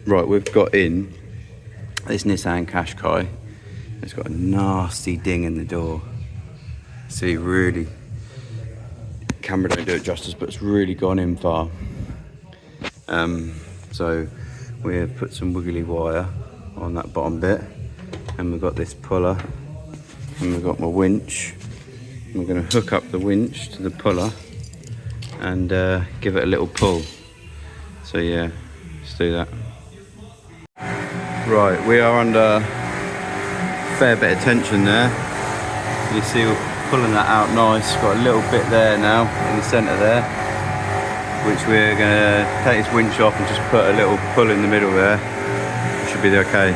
Right, we've got in this Nissan Qashqai. It's got a nasty ding in the door. See, really, camera don't do it justice, but it's really gone in far. So we've put some wiggly wire on that bottom bit, and we've got this puller, and we've got my winch. We're going to hook up the winch to the puller and give it a little pull. So yeah, let's do that. Right, we are under a fair bit of tension there. You see we're pulling that out nice. Got a little bit there now in the centre there, which we're going to take this winch off and just put a little pull in the middle there. It should be okay.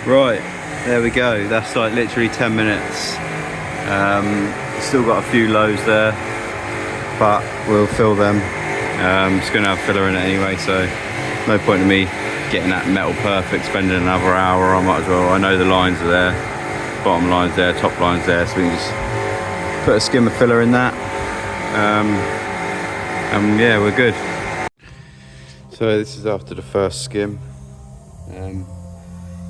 Right, there we go. That's like literally 10 minutes. Still got a few lows there, but we'll fill them. It's going to have filler in it anyway, so no point in me getting that metal perfect, spending another hour. I might as well. I know the lines are there, bottom line's there, top line's there, so we can just put a skim of filler in that, and yeah, we're good. So this is after the first skim.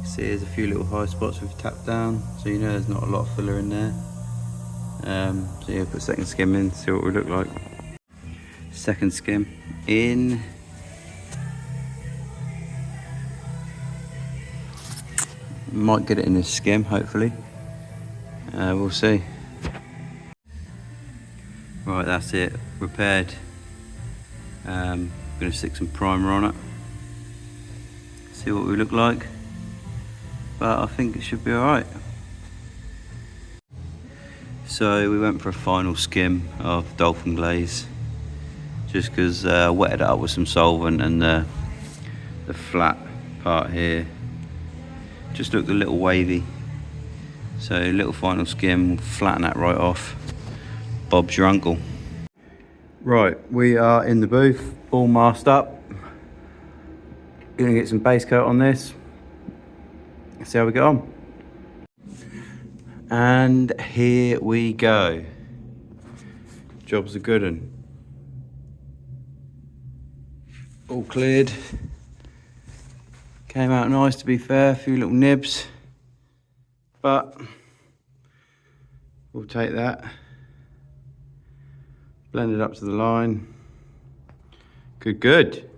See, there's a few little high spots we've tapped down, so you know there's not a lot of filler in there. So yeah, put second skim in, see what we look like. Second skim in. Might get it in this skim, hopefully. We'll see. Right, that's it, repaired. Gonna stick some primer on it, see what we look like, but I think it should be alright. So we went for a final skim of dolphin glaze, just because I wetted it up with some solvent, and the flat part here just looked a little wavy. So a little final skim, flatten that right off. Bob's your uncle. Right, we are in the booth, all masked up. Gonna get some base coat on this. See how we get on. And here we go. Job's a good one. All cleared. Came out nice, to be fair, a few little nibs, but we'll take that. Blend it up to the line. Good, good.